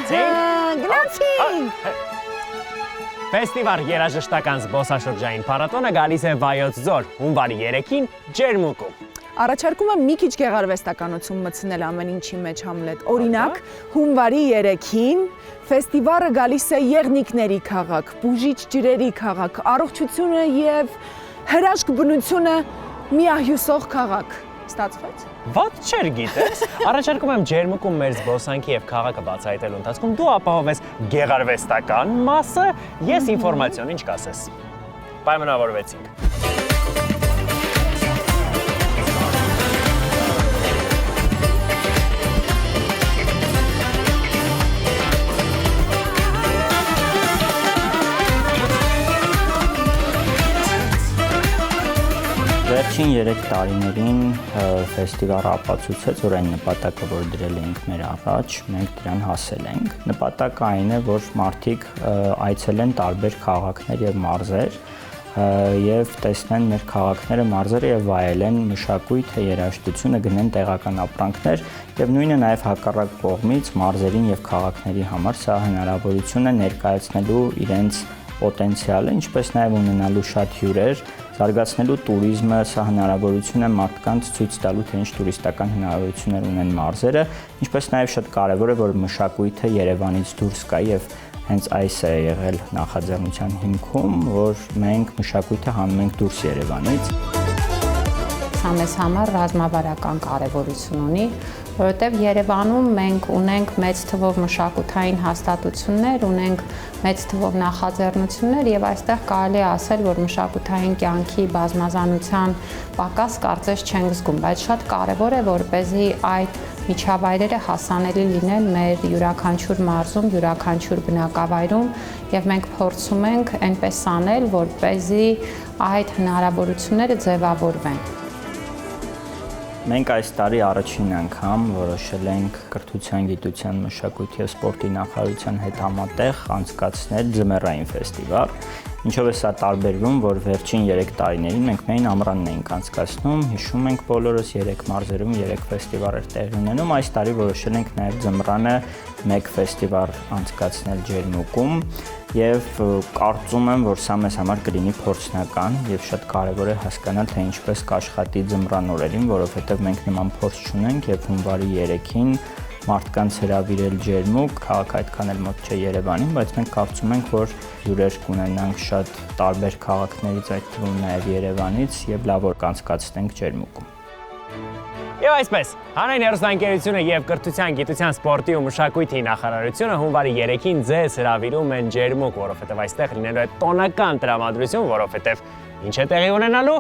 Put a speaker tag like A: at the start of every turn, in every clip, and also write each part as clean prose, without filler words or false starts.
A: Գնացինք։
B: Ֆեստիվալ երաժշտական զբոսաշրջային փառատոնը գալիս է Վայոց Ձոր, հունվարի 3-ին Ջերմուկում։
A: Առաջարկում եմ մի քիչ գեղարվեստականություն մտցնել ամեն ինչի մեջ Համլետ։ Օրինակ, հունվարի 3-ին ֆեստիվալը գալիս է եղնիկների քաղաք, բուժիչ ջրերի քաղաք, առողջությունը եւ հրաշք բնությունը միահյուսող քաղաք։ Ստացվեց։
B: Ված չեր գիտես։ Առաջարկում եմ Ջերմուկում մեր զբոսանքի եւ քաղաքը բացահայտելու ընթացքում դու ապահովես գեղարվեստական մասը, ես ինֆորմացիոն, ինչ կասես։ Պայմանավորվեցինք։
C: Վերջին 3 տարիներին ֆեստիվալը ապացուցեց, որ այն նպատակը, որ դրել էինք մեր առաջ, մենք դրան հասել ենք։ Նպատակը այն է, որ մարդիկ այցելեն տարբեր քաղաքներ եւ մարզեր եւ տեսնեն մեր քաղաքները, մարզերը եւ վայելեն մշակույթը, երաժշտությունը, գնեն տեղական ապրանքներ եւ նույնը նաեւ հակառակ կողմից մարզերին եւ քաղաքների համար սա հնարավորություն է ներկայացնելու իրենց պոտենցիալը, ինչպես նաեւ ունենալու շատ հյուրեր, զարգացնելու туриզմը, սա հնարավորություն է մարդկանց ցույց տալու, թե ինչ տուրիստական հնարավորություններ ունեն մարզերը, ինչպես նաեւ շատ կարեւոր է, որ մշակույթը Երևանից դուրս գա եւ հենց այս է եղել նախաձեռնության հիմքում, որ մենք մշակույթը հանում ենք դուրս Երևանից։
D: Սա մեզ համար ռազմավարական կարևորություն ունի, որովհետև Երևանում մենք ունենք մեծ թվով մշակութային հաստատություններ, ունենք մեծ թվով նախաձեռնություններ եւ այստեղ կարելի է ասել, որ մշակութային կյանքի բազմազանության պակաս կարծես չենք զգում, բայց շատ կարևոր է, որպեսզի այդ միջավայրերը հասանելի լինեն մեր յուրաքանչյուր մարզում, յուրաքանչյուր բնակավայրում եւ մենք փորձում ենք այնպես անել, որպեսզի այդ հնարավորությունները ձևավորվեն։
C: Մենք այս տարի առաջին անգամ որոշել ենք կրթության, գիտության, մշակույթի եւ սպորտի նախարարության հետ համատեղ անցկացնել ձմեռային ֆեստիվալ, ինչով է սա տարբերվում, որ վերջին 3 տարիներին մենք միայն ամռանն էինք անցկացնում, հիշում ենք բոլորս 3 մարզերում 3 ֆեստիվալներ տեղի ունենում, այս տարի որոշել ենք նաեւ ձմռանը 1 ֆեստիվալ անցկացնել Ջերմուկում եւ կարծում եմ, որ սա մեզ համար կլինի փորձնական եւ շատ կարեւոր է հասկանալ, թե ինչպես կաշխատի ձմռան օրերին, որովհետեւ մենք նման փորձ չունենք եւ հունվարի 3-ին մարդկանց հրավիրել Ջերմուկ, քաղաքը այդքան էլ մոտ չէ Երևանին, բայց մենք կարծում ենք, որ հյուրեր կունենանք շատ տարբեր քաղաքներից, այդ թվում նաեւ Երևանից եւ լավ որ կանցկացնենք Ջերմուկում։
B: Եվ այսպես, հանրային հեռուստաընկերությունը եւ կրթության, գիտության, սպորտի ու մշակույթի նախարարությունը հունվարի 3-ին ձեզ հրավիրում են Ջերմուկ, որովհետեւ այստեղ լինելու է տոնական տրամադրություն, որովհետեւ ինչ է տեղի ունենալու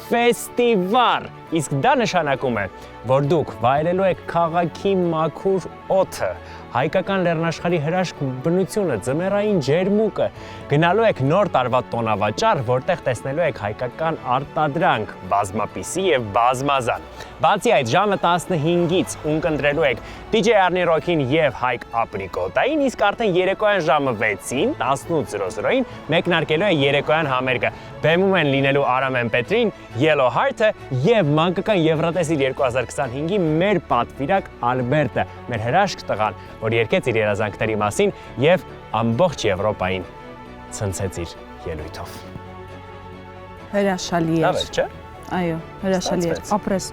B: ֆեստիվալ։ Իսկ դա նշանակում է, որ դուք վայելելու եք քաղաքի մաքուր օդը, հայկական լեռնաշխարհի հրաշք բնությունը, ձմեռային Ջերմուկը, գնալու եք նոր տարվա տոնավաճառ, որտեղ տեսնելու եք հայկական արտադրանք, բազմապիսի եւ բազմազան։ Բացի այդ, ժամը 15-ից ունկնդրելու եք DJ Arni Rock-ին եւ Հայկ Ապրիկոտային, իսկ արդեն երեկոյան ժամը 6-ին 18:00-ին մեկնարկելու է երեկոյան համերգը։ Բեմում են լինելու Արամեն Պետրին, Yellow Heart-ը եւ մանկական Եվրատեսիլ 2025-ի մեր պատվիրակ Ալբերտը, մեր հրաշք տղան, որ երկեց իր երազանքների մասին եւ ամբողջ Եվրոպային ցնցեց իր ելույթով։
A: Հրաշալի է։
B: Լավ է, չէ՞։
A: Այո, հրաշալի է։ Ապրես։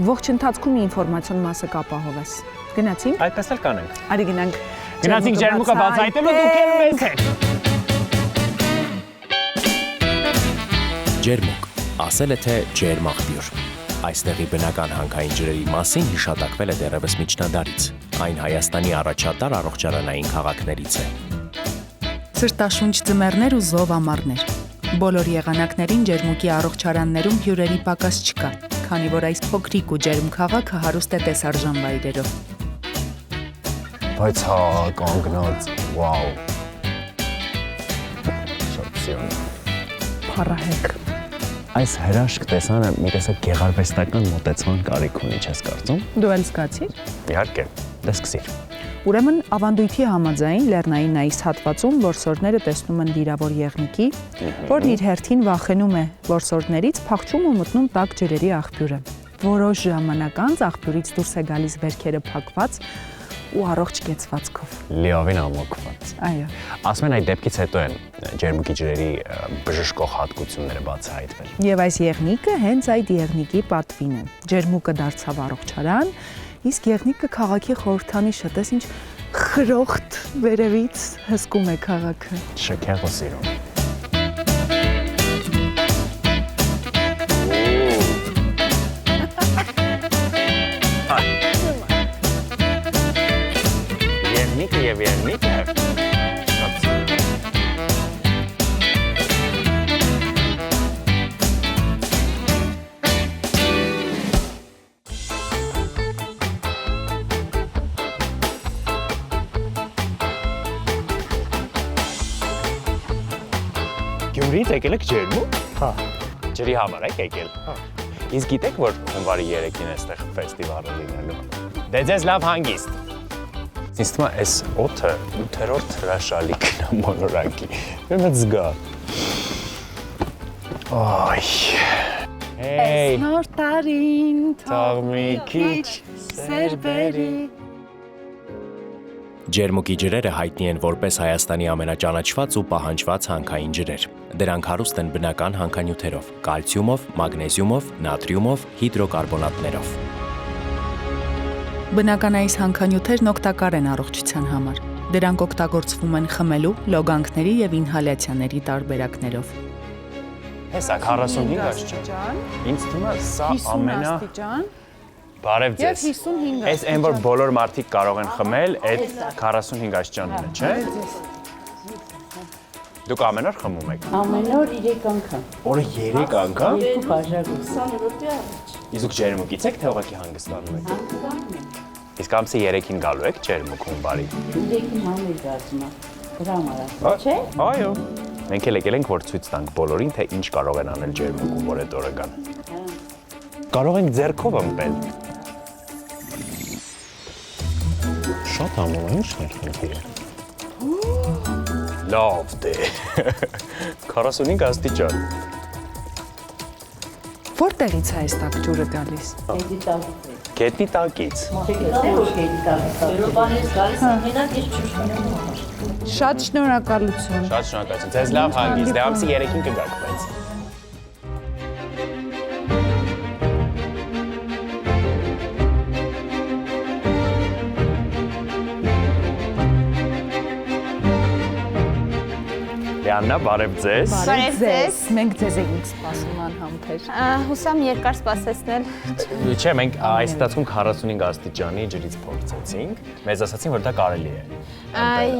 A: Ողջ ընթացքում ինֆորմացիոն մասը կապահովես։ Գնացինք։
B: Այդպես էլ կանենք։
A: Արի գնանք։
B: Գնացինք Ջերմուկը բացահայտելու, դուք էլ մեզ հետ։
E: Ջերմուկ, ասել է թե ջերմաղբյուր։ Այստեղի բնական հանքային ջրերի մասին հիշատակվել է դեռևս միջնադարից։ Այն Հայաստանի առաջատար առողջարանային քաղաքներից է։
F: Սրտաշունչ ձմեռներ ու զով ամառներ։ Բոլոր եղանակներին Ջերմուկի առողջարաններում հյուրերի պակաս չկա, քանի որ այս փոքրիկ ու ջերմ քաղաքը հարուստ է տեսարժան վայրերով։
B: Բայց հա, կանգնած, վաու։ Շատ սիրուն։
A: Փառահեղ։
B: Այս հրաշք տեսանը մի տեսակ գեղարվեստական մոտեցման կարիք ունի, չես կարծում։
A: Դու էլ զգացիր։
B: Իհարկե, դե սկսիր։
A: Ուրեմն ավանդույթի համաձայն լեռնային այս հատվածում որսորդները տեսնում են վիրավոր եղնիկի, որն իր հերթին վախենում է որսորդներից, փախչում ու մտնում տաք ջրերի աղբյուրը։ Որոշ ժամանակ անց աղբյուրից դուրս է գալիս վերքերը փակված ու առողջ կեցվածքով։
B: Լիովին ամոկված։
A: Այո։
B: Ասում են այդ դեպքից հետո են ջերմուկի ջրերի բժշկող հատկությունները բացահայտվել։
A: Եվ այս եղնիկը հենց այդ եղնիկի պատվին է։ Ջերմուկը դարձավ առողջարան, իսկ եղնիկը քաղաքի խորհրդանիշը, տես ինչ խրոխտ վերևից հսկում է քաղաքը։
B: Շքեղ ու սիրուն։ Եղնիկը։ Գյումրիից եկել եք ջերմուկ։
C: Հա։
B: Ջրի համար եք եկել։ Հա։ Իսկ գիտեք, որ հունվարի 3-ին էստեղ ֆեստիվալը լինելու։ Դե ձեզ լավ հանգիստ։ Ինձ թվում է այս օդը 8-րդ հրաշալիքն է մոլորակի։ Ուրեմն զգա։ Այ։ Հեյ։
A: Նոր տարին
B: Թող մի քիչ
A: սեր բերի։
E: Ջերմուկի ջրերը հայտնի են որպես Հայաստանի ամենաճանաչված ու պահանջված հանքային ջրեր։ Դրանք հարուստ են բնական հանքանյութերով՝ կալցիումով, մագնեզիումով, նատրիումով, հիդրոկարբոնատներով։
F: Բնականայից հանքանյութերն օգտակար են առողջության համար։ Դրանք օգտագործվում են խմելու, լոգանքների եւ ինհալյացիաների տարբերակներով։
B: Հեսա 45 աստիճան։ Ինձ թվում է սա
A: 50
B: ամենա
A: աստիճան
B: բարև
A: եւ
B: ձեզ։
A: 55
B: Այս այն որ բոլոր մարդիկ կարող են խմել, այդ 45 աստիճանն է, չէ՞։ Դուք ամեն օր խմում եք։
G: Ամեն օր 3 անգամ։
B: Օրը 3 անգամ։
G: 2 բաժակով։
B: Իսկ ջերմուկից եք թե ուղղակի հանգստանում եք։ Իսկ ամսի 3-ին գալու եք ջերմուկ հունվարի։
G: 3-ին համեր գացում է։ Դրամ արա, չէ՞։
B: Այո։ Մենք էլ եկել ենք որ ցույց տանք բոլորին, թե ինչ կարող են անել ջերմուկում, որ այդ օրը գան։ Կարող ենք ձեռքով ըմպել։ Շատ ամոն է, ի՞նչն է խնդիրը։ Լավ դե։ 45 աստիճան։
A: Որտեղից է այս տաք ջուրը գալիս։
G: Էդի տալիս։
B: Գետնի տակից։
G: Էդի տալիս։ Եվրոպանից գալիս են մենակ ես ջուր խմեմ։
A: Շատ շնորհակալություն։
B: Շատ շնորհակալություն։ Ձեզ լավ հանգիստ։ Դե ամսի 3-ին կգաք բայց։ Լիաննա, բարև ձեզ։
A: Բարև ձեզ։ Մենք ձեզ ենք սպասում անհամբեր։
H: Հուսամ երկար սպասեցնել։
B: Չէ, մենք այս ընթացքում 45 աստիճանի ջրից փորձեցինք։ Մեզ ասացին, որ դա կարելի է։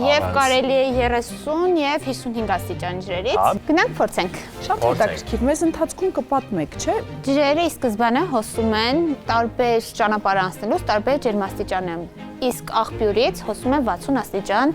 H: Եվ կարելի է 30 եւ 55 աստիճան ջրերից։ Գնանք փորձենք։
A: Շատ հետաքրքիր։ Մեզ ընթացքում կպատմեք, չէ՞։
H: Ջրերը ի սկզբանե հոսում են տարբեր ճանապարհ անցնելուց տարբեր ջերմաստիճաններում։ Իսկ աղբյուրից հոսում է 60 աստիճան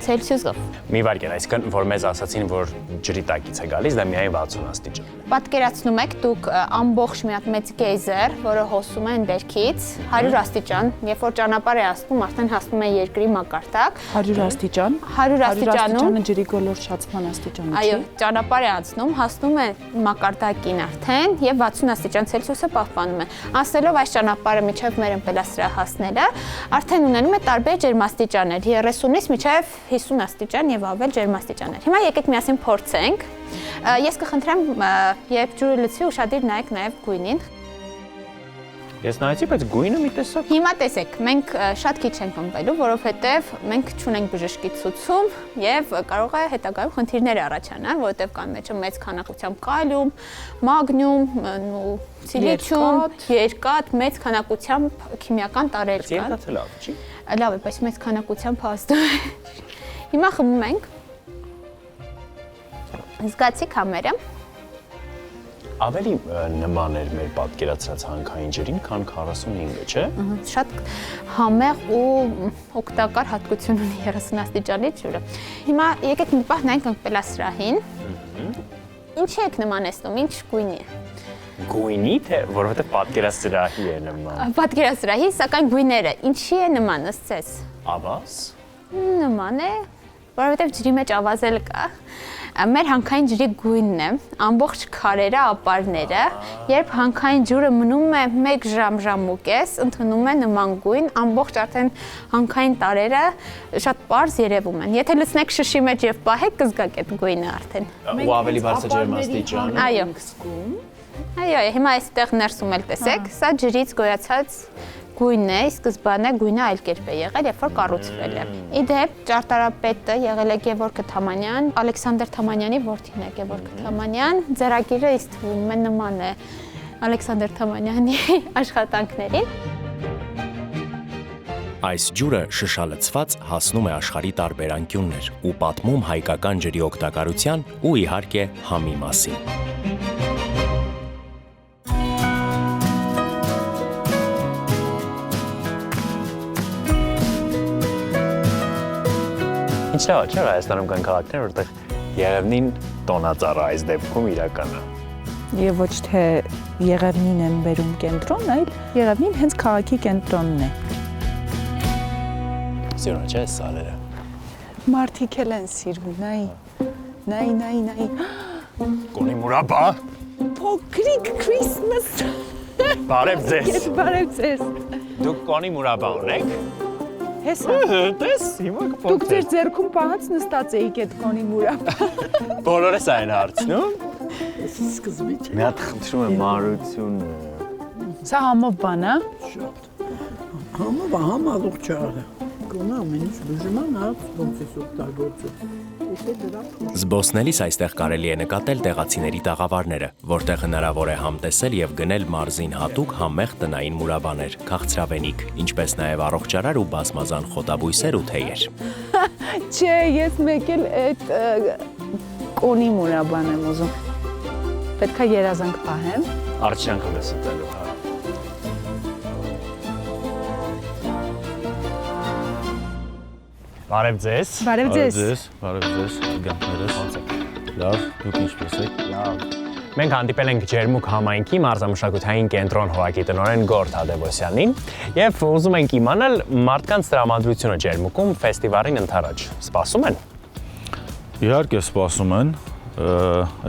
H: Ցելսիուսով։
B: Մի վայրկյան, այսինքն որ մեզ ասացին, որ ջրի տակից է գալիս, դա միայն 60 աստիճան։
H: Պատկերացնում եք դուք ամբողջ մի հատ մեծ գեյզեր, որը հոսում է ներքից 100 աստիճան, երբ որ ճանապարհ է ասում, արդեն հասնում է երկրի մակարդակ։
A: 100 աստիճան։
H: 100 աստիճանում
A: ջրի գոլորշացման աստիճանը չի։
H: Այո, ճանապարհ է անցնում, հասնում է մակարդակին արդեն եւ 60 աստիճան Ցելսիուսը պահպանում է։ Անցնելով այս ճանապարհը միջև մեր ըմպելասրահ հասնելը, արդեն ունենում է տարբեր ջերմաստիճաններ, 30-ից մինչև 50 աստիճան եւ ավել ջերմաստիճաններ։ Հիմա եկեք միասին փորձենք։ Ես կխնդրեմ, երբ ջուրը լցվի, ուշադիր նայեք նաեւ գույնին։
B: Ես նայեցի, բայց գույնը մի տեսակ։
H: Հիմա տեսեք, մենք շատ քիչ ենք ըմպելու, որովհետև մենք չունենք բժշկի ցուցում եւ կարող է հետագայում խնդիրներ առաջանալ, որովհետև կան մեջը մեծ քանակությամբ կալիում, մագնիում, սիլիցիում, երկաթ, մեծ քանակությամբ քիմիական տարրեր կան։
B: Երկաթը լավ, չի։
H: Լավ է, բայց մեծ քանակությամբ հաստում է։ Հիմա խմում ենք։ Զգացի կամերը։
B: Ավելի նման էր մեր պատկերացրած հանքային ջրին, քան 45-ը, չէ։
H: Շատ համեղ ու օգտակար հատկություն ունի 30 աստիճանի ջուրը։ Հիմա եկեք մի պահ նայենք ըմպելասրահին։ Ինչի եք նմանեցնում, ինչ գույնի է։
B: Գույնի, թե որովհետև պատկերասրահի է նման։
H: Պատկերասրահի, սակայն գույները ինչի է նման ըստ ձեզ։
B: Ավաս։
H: Նման է որովհետև ջրի մեջ ավազել կա։ Մեր հանքային ջրի գույնն է, ամբողջ քարերը, ապարները, երբ հանքային ջուրը մնում է 1 ժամ-ժամուկես, ընդունում է նման գույն, ամբողջ արդեն հանքային տարերը շատ պարզ երևում են։ Եթե լցնեք շշի մեջ եւ պահեք, կզգաք այդ գույնը արդեն։
B: Ու ավելի բարձր ջերմաստիճան։
H: Այո։ Այո, հիմա այստեղ ներսում էլ տեսեք, սա ջրից գոյացած գույնն է, սկզբանե գույնը այլ կերպ է եղել, երբ որ կառուցվել է։ Իդեպ ճարտարապետը եղել է Գևորգ Թամանյան, Ալեքսանդր Թամանյանի որդին է Գևորգ Թամանյան, ձեռագիրը իս թվում է նման է Ալեքսանդր Թամանյանի աշխատանքներին։
E: Այս ջուրը շշալցված հասնում է աշխարհի տարբեր անկյուններ ու պատմում հայկական ջրի օգտակարության ու իհարկե համի մասին։
B: Ինչ լավ չէ, Հայաստանում կան քաղաքներ, որտեղ Եղևնին տոնածառ այս դեպքում իրական է։
A: Եվ ոչ թե Եղևնին են բերում կենտրոն, այլ Եղևնին հենց քաղաքի կենտրոնն է։
B: Սիրուն չէ սալերը։
A: Մարդիկ էլ են սիրում, նայ։
B: Կոնի մուրաբա։
A: Փոքրիկ Christmas։
B: Բարև ձեզ։
A: Բարև ձեզ։
B: Դուք կոնի մուրաբա ունեք։
A: Հեսա։
B: Տես, հիմա
A: Դուք
B: կփոխվի։
A: ձեր ձեռքում պահած նստած էիք այդ կոնի մուրաբա։
B: Բոլորս այն հարցնում։
I: Սկզբից
B: Մի հատ խնդրում եմ մարությունը։
A: Սա համով բան է։
I: համալուղ չարը։ Կոնա ամեն ինչ բուժում է, նա ոնց է օգտագործում։
E: Զբոսնելիս այստեղ կարելի է նկատել տեղացիների տաղավարները, որտեղ հնարավոր է համտեսել եւ գնել մարզին հատուկ համեղ տնային մուրաբաներ, քաղցրավենիք, ինչպես նաեւ առողջարար ու բազմազան խոտաբույսեր ու թեյեր։
A: Չէ, ես մեկ էլ այդ կոնի մուրաբան եմ ուզում։ Պետք է երազանք պահեմ։
B: Արջանքը մեզ ուտելու, հա։ Բարև ձեզ։
A: Բարև ձեզ։
J: Բարև ձեզ, գանքներս։ Լավ, դուք ինչպես եք։
B: Լավ։ Մենք հանդիպել ենք Ջերմուկ համայնքի մարզամշակութային կենտրոն հողակի տնօրեն Գորգ Թադևոսյանին եւ ուզում ենք իմանալ մարդկանց տրամադրությունը Ջերմուկում ֆեստիվալին ընթരാճ։ Սպասում են։
J: Իհարկե սպասում են,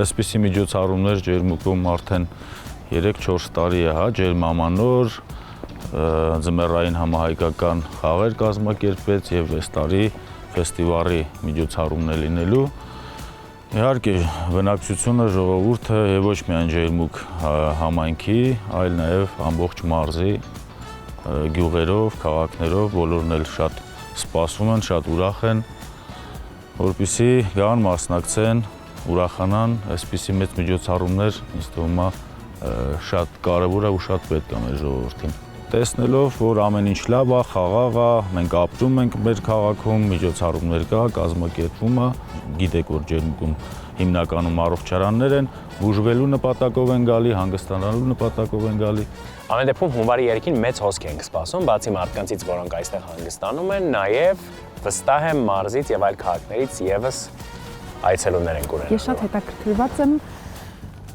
J: այսպիսի միջոցառումներ Ջերմուկում արդեն 3-4 տարի է, հա, ջերմամանոր, ձմեռային համահայկական խաղեր կազմակերպեց եւ 6 տարի ֆեստիվալի միջոցառումներ լինելու։ Իհարկե բնակչությունը, ժողովուրդը եւ ոչ միայն Ջերմուկ համայնքի, այլ նաեւ ամբողջ մարզի գյուղերով, քաղաքներով բոլորն էլ շատ սպասում են, շատ ուրախ են, որպեսզի գան մասնակցեն, ուրախանան, այսպիսի մեծ միջոցառումներ ինձ թվում է շատ կարեւոր է ու շատ պետք է մեր ժողովրդին։ Տեսնելով, որ ամեն ինչ լավ է, խաղաղ է, մենք ապրում ենք մեր քաղաքում, միջոցառումներ կա, կազմակերպվում է, գիտեք, որ Ջերմուկում հիմնականում առողջարաններ են, բուժվելու նպատակով են գալի, հանգստանալու նպատակով են գալի։
B: Ամեն դեպքում հունվարի 3-ին մեծ հոսք ենք սպասում, բացի մարդկանցից, որոնք այստեղ հանգստանում են, նաև վստահ եմ մարզից եւ այլ քաղաքներից եւս այցելուներ են կունենալու։
A: Ես շատ հետաքրքրված եմ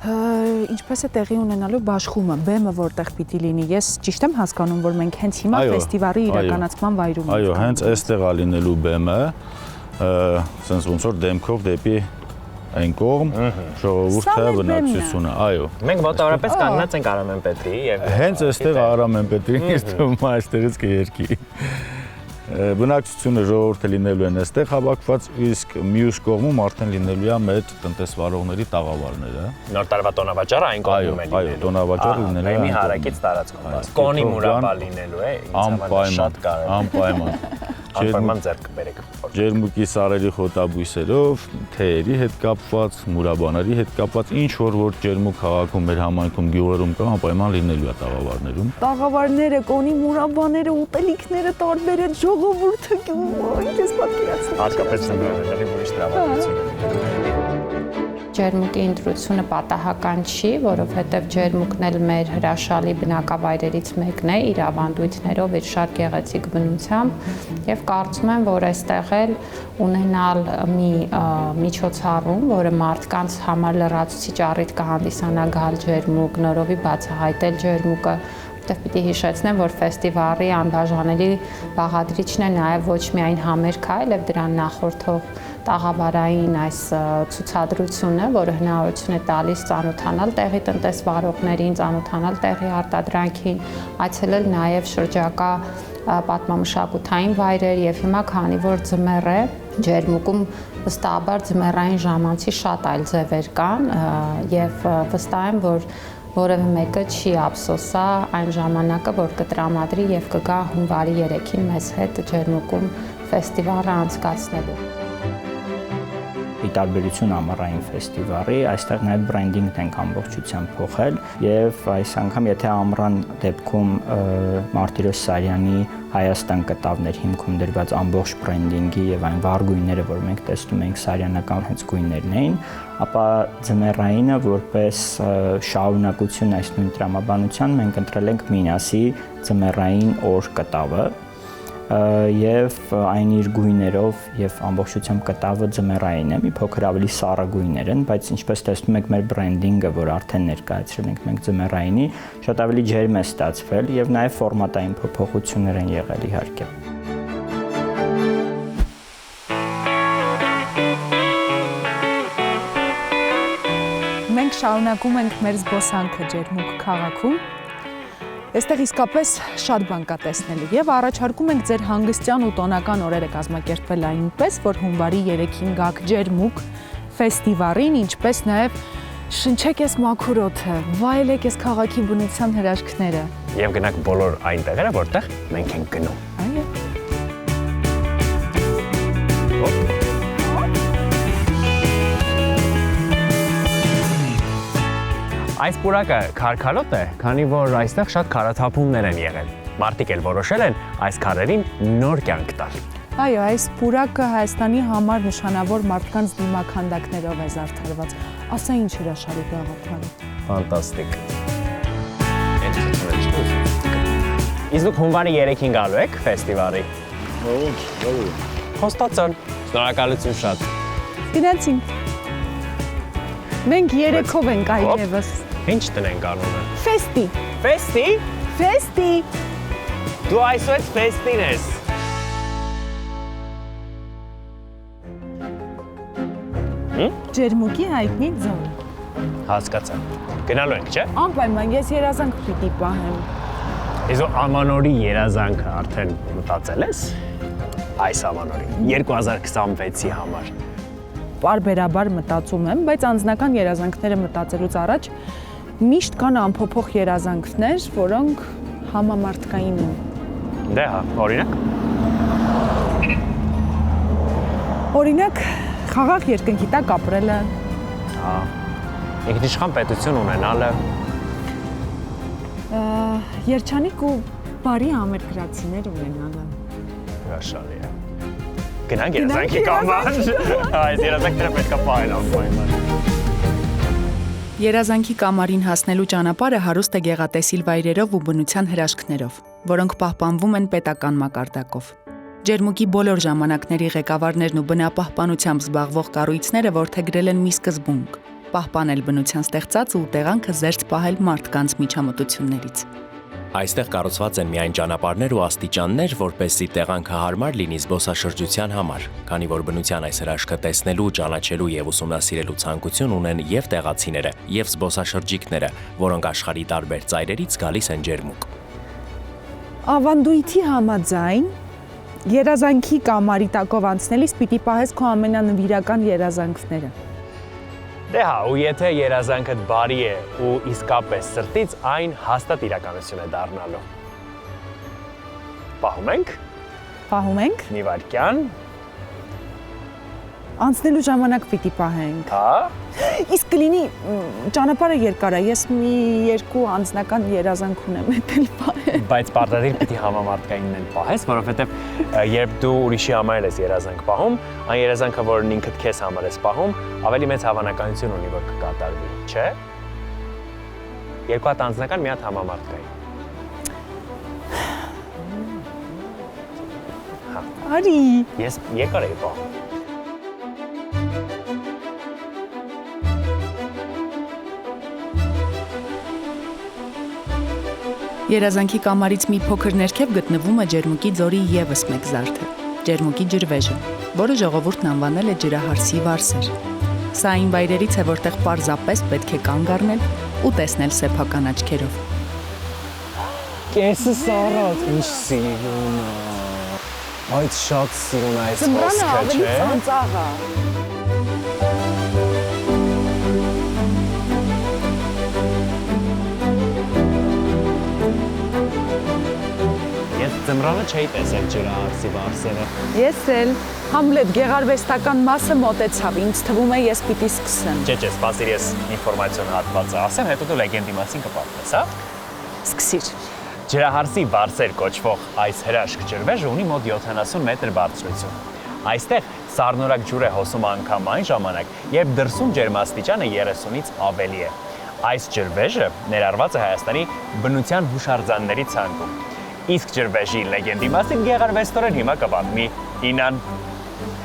A: ինչպես է տեղի ունենալու բաշխումը, բեմը որտեղ պիտի լինի։ Ես ճիշտ եմ հասկանում, որ մենք հենց հիմա ֆեստիվալի իրականացման վայրում ենք։
J: Այո, հենց այստեղ է լինելու բեմը, ասենց ոնց որ դեմքով դեպի այն կողմ, ժողովուրդը, բնակչությունը, այո։
B: Մենք մոտավորապես կանգնած ենք Արամենպետրի եւ
J: հենց այստեղ Արամենպետրին ես թվում է այստեղից կերկի։ Բնակչությունը ժողովուրդը լինելու են այստեղ հավաքված, իսկ մյուս կողմում արդեն լինելու է մեր տնտեսվարողների տաղավարները։
B: Նոր տարվա տոնավաճառը այն կողմում է լինելու։
J: Այո, տոնավաճառը լինելու է։
B: Մի հարակից տարածքում։ Կոնի մուրաբա լինելու է, ինձ համար շատ կարևոր։
J: Անպայման։
B: Անպայման ձեռք բերեք։
J: Ջերմուկի սարերի խոտաբույսերով, թեյերի հետ կապված, մուրաբաների հետ կապված, ինչ որ Ջերմուկ քաղաքում, մեր համայնքում, գյուղերում կա, անպայման լինելու է տաղավարներում։
A: Տաղավարները, կոնի մուրաբաները, ուտելիքները տարբեր են, ժողովուրդը ինչ ես պատկերացնում։
B: Հատկապես ծնողների ուրիշ տրամադրություն։
D: Ջերմուկի ընտրությունը պատահական չի, որովհետև Ջերմուկն էլ մեր հրաշալի բնակավայրերից մեկն է, իր ավանդույթներով, իր շատ գեղեցիկ բնությամբ, եւ կարծում եմ, որ այստեղ էլ ունենալ մի միջոցառում, որը մարդկանց համար լրացուցիչ առիթ կհանդիսանա գալ Ջերմուկ, նորովի բացահայտել Ջերմուկը, Դե պիտի հիշեցնեմ, որ ֆեստիվալի անբաժանելի բաղադրիչն է նաև ոչ միայն համերգը, այլև դրան նախորդող տաղավարային այս ցուցադրությունը, որը հնարավորություն է տալիս ծանոթանալ տեղի տնտեսվարողներին, ծանոթանալ տեղի արտադրանքին, այցելել նաև շրջակա պատմամշակութային վայրեր եւ հիմա քանի որ ձմեռ է, ջերմուկում վստահաբար ձմեռային ժամանցի շատ այլ ձևեր կան եւ վստահ եմ, որ որևէ մեկը չի ափսոսա այն ժամանակը, որ կտրամադրի եւ կգա հունվարի 3-ին մեզ հետ ջերմուկում ֆեստիվալը անցկացնելու։
C: Ի տարբերություն ամառային ֆեստիվալի, այստեղ նաև բրենդինգն ենք ամբողջությամբ փոխել եւ այս անգամ եթե ամռան դեպքում Մարտիրոս Սարյանի Հայաստան կտավներ հիմքում դրված ամբողջ բրենդինգի եւ այն վառ գույները, որ մենք տեսնում ենք սարյանական հենց գույներն էին, ապա ձմեռայինը որպես շարունակություն այս նույն տրամաբանության մենք ընտրել ենք Մինասի ձմեռային օր կտավը եւ այն իր գույներով եւ ամբողջությամբ կտավը ձմեռային է, մի փոքր ավելի սառը գույներ են, բայց ինչպես տեսնում եք մեր բրենդինգը, որ արդեն ներկայացրել ենք մենք ձմեռայինի, շատ ավելի ջերմ է ստացվել եւ նաեւ ֆորմատային փոփոխություններ են եղել իհարկե։
A: Մենք շարունակում ենք մեր զբոսանքը Ջերմուկ քաղաքում։ Այստեղ իսկապես շատ բան կա տեսնելու եւ առաջարկում ենք ձեր հանգստյան ու տոնական օրերը կազմակերպել այնպես, որ հունվարի 3-ին գաք Ջերմուկ ֆեստիվալին, ինչպես նաեւ շնչեք այս մաքուր օդը, վայելեք այս քաղաքի բնության հրաշքները
B: Եվ գնաք բոլոր այն տեղերը, որտեղ մենք ենք գնում։
A: Այո։
B: Այս պուրակը քարքալոտ է, քանի որ այստեղ շատ քարաթափումներ են եղել։ Մարդիկ էլ որոշել են այս քարերին նոր կյանք տալ։
A: Այո, այս պուրակը Հայաստանի համար նշանավոր մարդկանց դիմաքանդակներով է զարդարված։ Ասա ինչ հրաշալի գաղափար է։
B: Ֆանտաստիկ։ Իսկ դուք հունվարի 3-ին գալու եք ֆեստիվալի։
J: Ո՞վ։
B: Խոստացան։ Շնորհակալություն շատ։
A: Գնացինք։ Մենք երեքով ենք այլևս։
B: Ինչ տնենք անունը։
A: Ֆեստի։
B: Ֆեստի։
A: Ֆեստի։
B: Դու այսօր ֆեստին ես։
A: Ջերմուկի հայտնի ձոն։
B: Հասկացա։ Գնալու ենք, չէ՞։
A: Անպայման ես երազանք պիտի պահեմ։
B: Իսկ ամանորի երազանքը արդեն մտածել ես։ Այս ամանորի 2026-ի համար։
A: Պարբերաբար մտածում եմ, բայց անձնական երազանքները մտածելուց առաջ միշտ կան անփոփոխ երազանքներ, որոնք համամարտկային են։
B: Դե հա, օրինակ։
A: Օրինակ, խաղաղ երկնքի տակ ապրելը։
B: Հա։ Ինքնիշխան պետություն ունենալը։
A: Երջանիկ ու բարի համերգրացիներ ունենալը։
B: Հրաշալի է։ Գնանք երազանքի կամար։ Այս երազանքները պետք է պահեն անպայման։
F: Երազանքի կամարին հասնելու ճանապարհը հարուստ է գեղատեսիլ վայրերով ու բնության հրաշքներով, որոնք պահպանվում են պետական մակարդակով։ Ջերմուկի բոլոր ժամանակների ղեկավարներն ու բնապահպանությամբ զբաղվող կառույցները որդեգրել են մի սկզբունք՝ պահպանել բնության ստեղծած ու տեղանքը զերծ պահել մարդկանց միջամտություններից։
E: Այստեղ կառուցված են միայն ճանապարհներ ու աստիճաններ, որպեսզի տեղանքը հարմար լինի զբոսաշրջության համար, քանի որ բնության այս հրաշքը տեսնելու, ճանաչելու եւ ուսումնասիրելու ցանկություն ունեն եւ տեղացիները, եւ զբոսաշրջիկները, որոնք աշխարհի տարբեր ծայրերից գալիս են Ջերմուկ։
A: Ավանդույթի համաձայն երազանքի կամարի տակով անցնելիս պիտի պահես քո ամենանվիրական երազանքները։
B: Դե հա, ու եթե երազանքդ բարի է ու իսկապես սրտից, այն հաստատ իրականություն է դառնալու։ Պահում ենք։
A: Պահում ենք։
B: Մի վայրկյան։
A: Անցնելու ժամանակ պիտի պահենք։
B: Հա։
A: Իսկ կլինի ճանապարհը երկար է, ես մի երկու անձնական երազանք ունեմ էտել պահել։
B: Բայց պարտադիր պիտի համամարտկայինն էլ պահես, որովհետև երբ դու ուրիշի համար ես երազանք պահում, այն երազանքը, որն ինքդ քեզ համար ես պահում, ավելի մեծ հավանականություն ունի, որ կկատարվի, չէ՞։ Երկու հատ անձնական, մի հատ համամարտկային։
A: Արի։
B: Ես երկար էի պահում։
F: Երազանքի կամարից մի փոքր ներքև գտնվում է Ջերմուկի ձորի եւս մեկ զարդը՝ Ջերմուկի ջրվեժը, որը ժողովուրդն անվանել է ջրահարսի վարսեր։ Սա այն վայրերից է, որտեղ պարզապես պետք է կանգ առնել ու տեսնել սեփական աչքերով։
B: Կեսս առած, ինչ սիրուն է։ Այդ շատ սիրուն է այս ոսկը, չէ՞։
A: Ծանծաղ է։
B: Ես ձմռանը չէի տեսել ջրահարսի վարսերը։
A: Ես էլ Համլետ գեղարվեստական մասը մոտեցավ, ինձ թվում է ես պիտի սկսեմ։
B: Չէ, սպասիր, ես ինֆորմացիոն հատվածը ասեմ, հետո դու լեգենդի մասին կպատմես, հա։
A: Սկսիր։
B: Ջրահարսի վարսեր կոչվող այս հրաշք ջրվեժը ունի մոտ 70 մետր բարձրություն։ Այստեղ սառնորակ ջուր է հոսում անգամ այն ժամանակ, երբ դրսում ջերմաստիճանը 30-ից ավելի է։ Այս ջրվեժը ներառված է Հայաստանի բնության հուշարձանների ցանկում։ Իսկ ջրվեժի լեգենդի մասին գեղարվեստորեն հիմա կպատմի Ինան։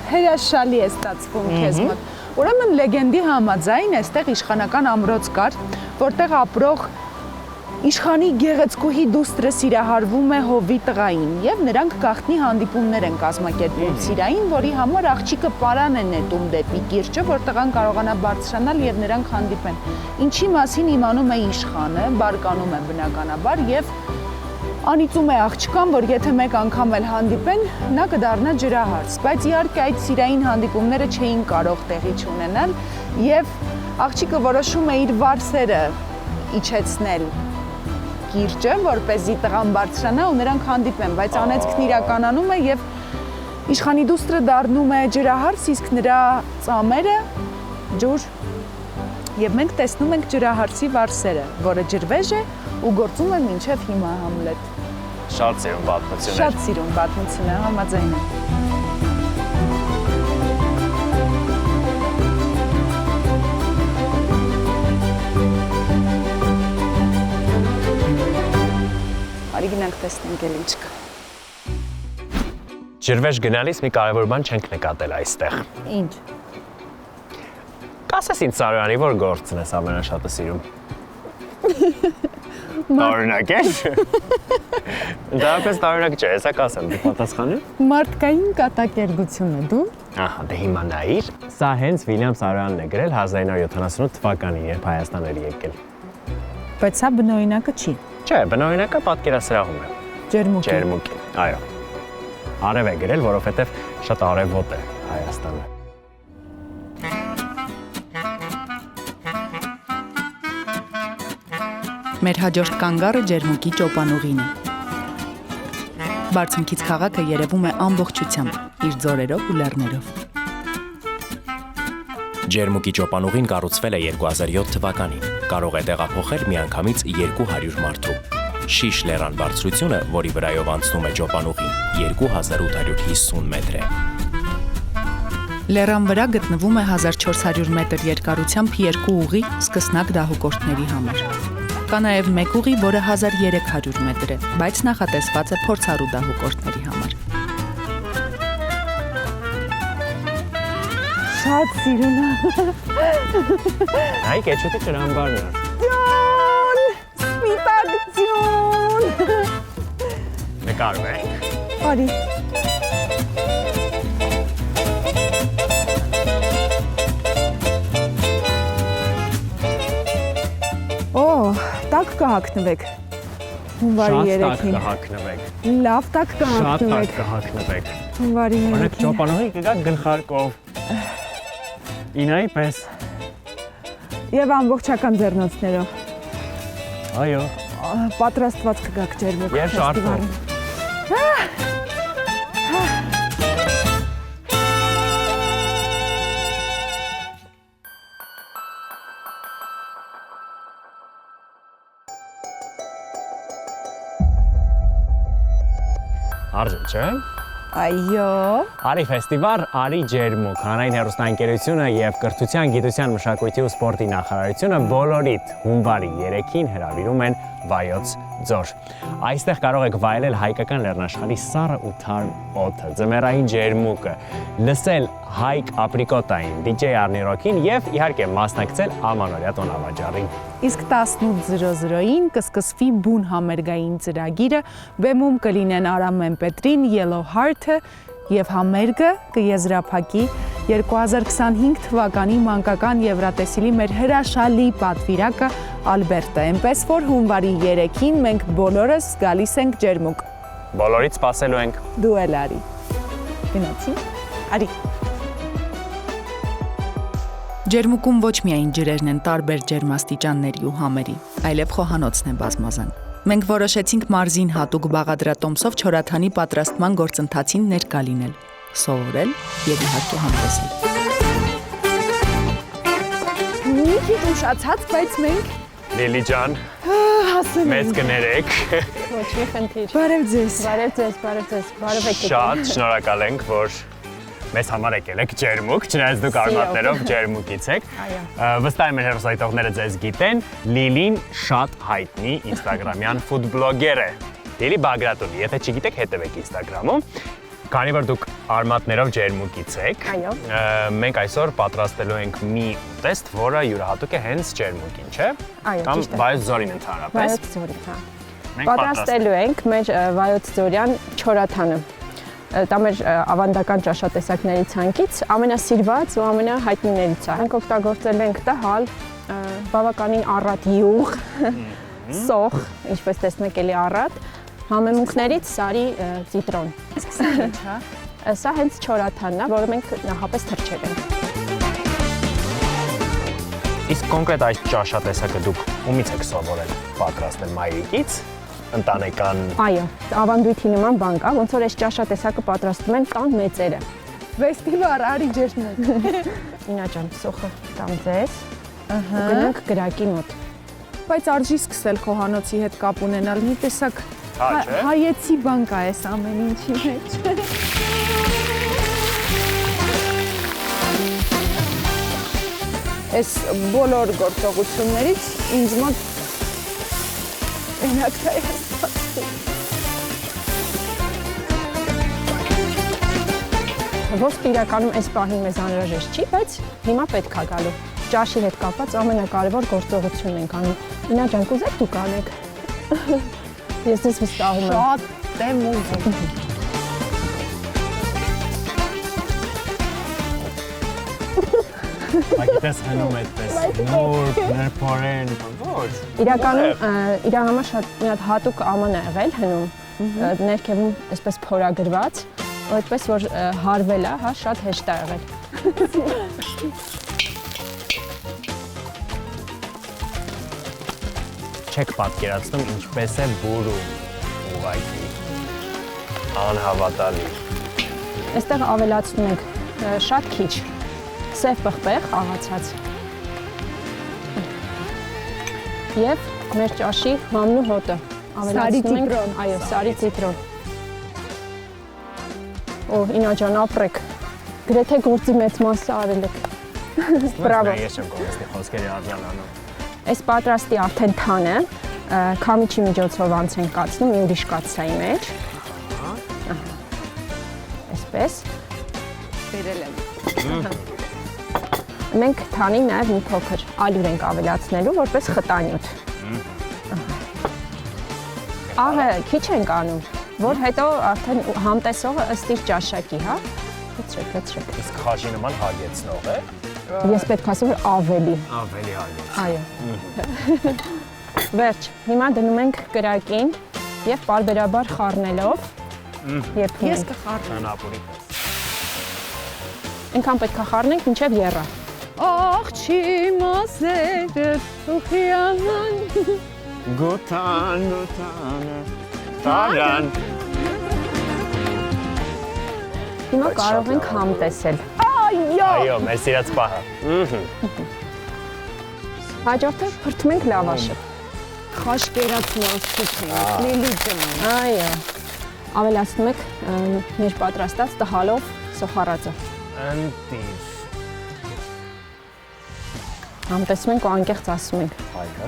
A: Հրաշալի է ստացվում քեզ մոտ։ Ուրեմն լեգենդի համաձայն այստեղ իշխանական ամրոց կար, որտեղ ապրող իշխանի գեղեցկուհի դուստրը սիրահարվում է հովի տղային եւ նրանք գաղտնի հանդիպումներ են կազմակերպում սիրային, որի համար աղջիկը պարան է նետում դեպի կիրճը, որ տղան կարողանա բարձրանալ եւ նրանք հանդիպեն։ Ինչի մասին իմանում է իշխանը, բարկանում է բնականաբար եւ անիծում է աղջկան, որ եթե մեկ անգամ էլ հանդիպեն, նա կդառնա ջրահարս, բայց իհարկե այդ սիրային հանդիպումները չէին կարող տեղի չունենալ եւ աղջիկը որոշում է իր վարսերը իջեցնել կիրճը, որպեսզի տղան բարձրանա ու նրանք հանդիպեն, բայց անեծքն իրականանում է եւ իշխանի դուստրը դառնում է ջրահարս, իսկ նրա ծամերը ջուր եւ մենք տեսնում ենք ջրահարսի վարսերը, որը ջրվեժ է ու գործում է մինչև հիմա Համլետ։
B: Շատ սիրուն պատմություն է։
A: Շատ սիրուն պատմություն է, համաձայն եմ։ Արի գնանք տեսնենք էլ ինչ կա։
B: Ջրվեժ գնալիս մի կարևոր բան չենք նկատել այստեղ։
A: Ինչ։
B: Կասես ինձ Սարոյանի, որ գործն ես ամենաշատը սիրում։ Տարօրինակ է։ Դարապես տարօրինակ չէ, հեսա կասեմ, դու պատասխանի։
A: Մարդկային կատակերգությունը դու։
B: Ահա, դե հիմա նայիր։ Սա հենց Վիլյամ Սարոյանն է գրել 1978 թվականին, երբ Հայաստան էր եկել։
A: Բայց սա բնօրինակը չի։
B: Չէ, բնօրինակը պատկերասրահում է։
A: Ջերմուկի։
B: Ջերմուկի, այո։ Արև է գրել, որովհետև շատ արևոտ է Հայաստանը։
F: Մեր հաջորդ կանգառը Ջերմուկի ճոպանուղին է։ Բարձունքից քաղաքը երևում է ամբողջությամբ, իր ձորերով ու լեռներով։
E: Ջերմուկի ճոպանուղին կառուցվել է 2007 թվականին։ Կարող է տեղափոխել միանգամից 200 մարդու։ Շիշ լեռան բարձրությունը, որի վրայով անցնում է ճոպանուղին, 2850 մետր է։
F: Լեռան վրա գտնվում է 1400 մետր երկարությամբ երկու ուղի սկսնակ դահուկորդների համար։ Կա նաև մեկ ուղի, որը 1300 մետր է, բայց նախատեսված է փորձառու դահուկորդների համար։
A: Շատ սիրուն է։
B: Այ կեչուտի ջրամբարն է։
A: Ջոն, սպիտակ ջոն։
B: Նկարում ենք։
A: Արի։ Տակ կհակնվեք։ Հունվարի 3-ին։
B: Շատ տակ կհակնվեք։
A: Լավ տակ կհակնվեք։
B: Շատ տակ կհակնվեք։
A: Հունվարի 3-ին։
B: Օրինակ ճոպանուղի կգաք գլխարկով։ Ինայի պես։
A: Եվ ամբողջական ձեռնոցներով։
B: Այո։
A: Պատրաստված կգաք Ջերմուկ
B: Եվ շարֆով։ Արժե, չէ՞։
A: Այո։
B: Արի ֆեստիվալ, Արի Ջերմուկ, հանրային հեռուստաընկերությունը եւ կրթության, գիտության, մշակույթի ու սպորտի նախարարությունը բոլորիդ հունվարի 3-ին հրավիրում են Վայոց ձոր։ Այստեղ կարող եք վայելել հայկական լեռնաշխարհի սառը ու թարմ օդը, ձմեռային ջերմուկը, լսել հայկ ապրիկոտային, DJ Arnirokին եւ իհարկե մասնակցել ամանորյա տոնավաճառին։
A: Իսկ 18:00-ին կսկսվի բուն համերգային ծրագիրը, բեմում կլինեն Արամեն Պետրին, Yellow Heart-ը եւ համերգը կեզրափակի 2025 թվականի մանկական Եվրատեսիլի մեր հրաշալի պատվիրակը Ալբերտը, այնպես որ հունվարի 3-ին մենք բոլորս գալիս ենք ջերմուկ։
B: Բոլորից սպասելու ենք։
A: Դու էլ արի։ Գնացի։ Արի։
F: Ջերմուկում ոչ միայն ջրերն են տարբեր ջերմաստիճանների ու համերի, այլև խոհանոցն է բազմազան։ Մենք որոշեցինք մարզին հատուկ բաղադրատոմսով չորաթանի պատրաստման գործընթացին ներկա լինել, սովորել եւ իհարկե համտեսել։
A: Մի քիչ ուշացած, բայց մենք
B: Լիլի ջան,
A: հասել
B: մեծ կներեք։
H: Ոչ մի խնդիր։
A: Բարև ձեզ։
H: Բարև ձեզ։ Բարև եք։
B: Շատ շնորհակալ ենք, որ մեզ համար եկել եք ջերմուկ, չնայած դուք արմատներով ջերմուկից եք։ Վստահ եմ հերոսայտողները ձեզ գիտեն, Լիլին շատ հայտնի ինստագրամյան ֆուդ բլոգեր է։ Լիլի Բագրատունի, եթե չգիտեք, հետևեք ինստագրամում։ Քանի որ դուք արմատներով ջերմուկից եք, մենք այսօր պատրաստելու ենք մի ուտեստ, որը յուրահատուկ է հենց ջերմուկին, չէ՞։ Կամ վայոց ձորին ընդհանրապես։
H: Վայոց ձորին, հա։ Պատրաստելու ենք մեր վայոց ձորյան չորաթանը։ Դա մեր ավանդական ճաշատեսակների ցանկից ամենասիրված ու ամենահայտնիներից է։ Մենք օգտագործել ենք տհալ, բավականին առատ յուղ, սոխ, ինչպես տեսնեք էլի առատ, համեմունքներից սարի ծիտրոն։
A: Իսկ սա ինչ է։
H: Սա հենց չորաթանն է, որը մենք նախապես թրջել ենք։
B: Իսկ կոնկրետ այս ճաշատեսակը դուք ումից եք սովորել պատրաստել մայրիկից, ընտանեկան։
H: Այո, ավանդույթի նման բան կա, ոնց որ այս ճաշատեսակը պատրաստում են տան մեծերը։
A: Ֆեստիվալ արի ջերմուկ։
H: Ինա ջան, սոխը տամ ձեզ։ Ու գնանք գրակի մոտ։
A: Բայց արժի սկսել խոհանոցի հետ կապ ունենալ, մի տեսակ
B: չէ։
A: հայեցի բան կա այս ամեն ինչի մեջ։ Այս բոլոր գործողություններից ինձ մոտ մենակ դա է ստացվում։
H: Ոսպը իրականում այս պահին մեզ անհրաժեշտ չի, բայց հիմա պետք է գալու։ Ճաշի հետ կապված ամենակարևոր գործողությունն ենք անում։ Ինա ջան, կուզեք դուք անեք։ Ես ձեզ վստահում եմ։
A: Շատ եմ ուզում։
B: Այդպես հնում այդպես, նուրբ, ներփորեն, ոչ։
H: Իրականում իրա համար շատ մի հատ հատուկ աման է եղել հնում, ներքևում այսպես փորագրված, այդպես որ հարվել է, հա, շատ հեշտ է եղել։
B: Չեք պատկերացնում ինչպես է բուրում ուղղակի։ Անհավատալի։
H: Այստեղ ավելացնում ենք շատ քիչ սև պղպեղ աղացած։ Եվ մեր ճաշի մամնու հոտը ավելացնում ենք, այո, սարի ծիտրոն։ Օ, Ինա ջան, ապրեք։ Գրեթե գործի մեծ մասը արել եք։ Բրավո։
B: Ես եմ կողմեցնի խոսքերի արժանանում։
H: Այս պատրաստի արդեն թանը քամիչի միջոցով անց ենք կացնում մի ուրիշ կաթսայի մեջ։ Այսպես։
A: Բերել եմ։
H: Մենք թանին նաև մի փոքր ալյուր ենք ավելացնելու, որպես խտանյութ։ Ահա, քիչ ենք անում, որ հետո արդեն համտեսողը ըստ իր ճաշակի, հա։ Գցրեք։
B: Իսկ խաշի նման հագեցնող է։
H: Ես պետք է ասեմ, որ ավելի։
B: Ավելի հագեց։
H: Այո։ Վերջ, հիմա դնում ենք կրակին եւ պարբերաբար խառնելով եւ
A: Ես կխառնեմ։
B: Նապուրի։
H: Այնքան պետք է խառնենք, մինչեւ եռա։
A: Աղջի մազերը թուխիան
B: Գոթան, տարան։
H: Հիմա կարող ենք համտեսել։
B: Այո, մեր սիրած պահը։
H: Հաջորդը փրթում ենք լավաշը։
A: խաշկերացնած ենք, Լիլի ջան։
H: Այո։ Ավելացնում եք մեր պատրաստած տհալով սոխարածը։
B: Ընտիր։
H: Համտեսում ենք ու անկեղծ ասում ենք։
B: Այո։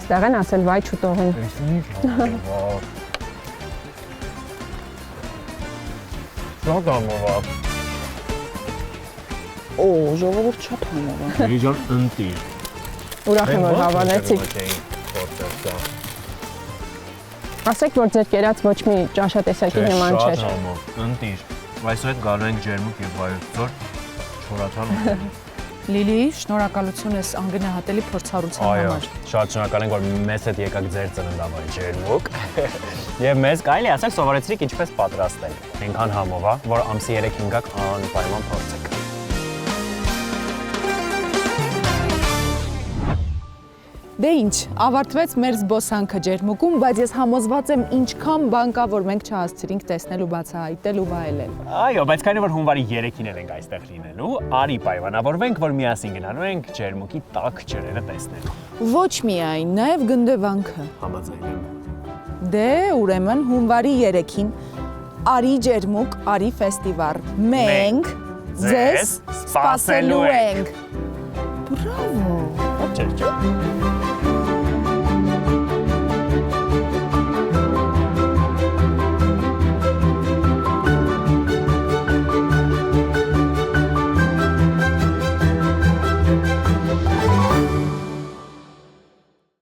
D: Ստեղ են ասել վայ չուտողին։
B: Շատ ամորա։
A: Օ, ժողովուրդ շատ համով է։
B: Իջան ընտիր։
D: Ուրախ եմ որ հավանեցիք։ Ասեք որ ձեր կերած ոչ մի ճաշատեսակի նման չէր։
B: Շատ համով, ընտիր։ Այսօր հետ գալու ենք ջերմուկ եւ վայոց չորացան։
F: Լիլի, շնորհակալություն ես անգնահատելի փորձառության
B: Այո,
F: համար։
B: շատ շնորհակալ ենք որ մեզ հետ եկաք ձեր ծննդավայր ջերմուկ։ Եվ մեզ կարելի ասել սովորեցրիք ինչպես պատրաստել։ Այնքան համով է, որ ամսի 3-5 գաք անպայման փորձեք։
A: Դե ինչ, ավարտվեց մեր զբոսանքը ջերմուկում, բայց ես համոզված եմ ինչքան բան կա, որ մենք չհասցրինք տեսնել ու բացահայտել ու վայելել։
B: Այո, բայց քանի որ հունվարի 3-ին ենք այստեղ լինելու, արի պայմանավորվենք, որ միասին գնալու ենք ջերմուկի տաք ջրերը տեսնելու։
A: Ոչ միայն, նաև գնդեվանքը։
B: Համաձայն եմ։
A: Դե, ուրեմն հունվարի 3-ին արի ջերմուկ, արի ֆեստիվալ։ Մենք ձեզ սպասելու ենք։ Բրավո։
B: Չէ։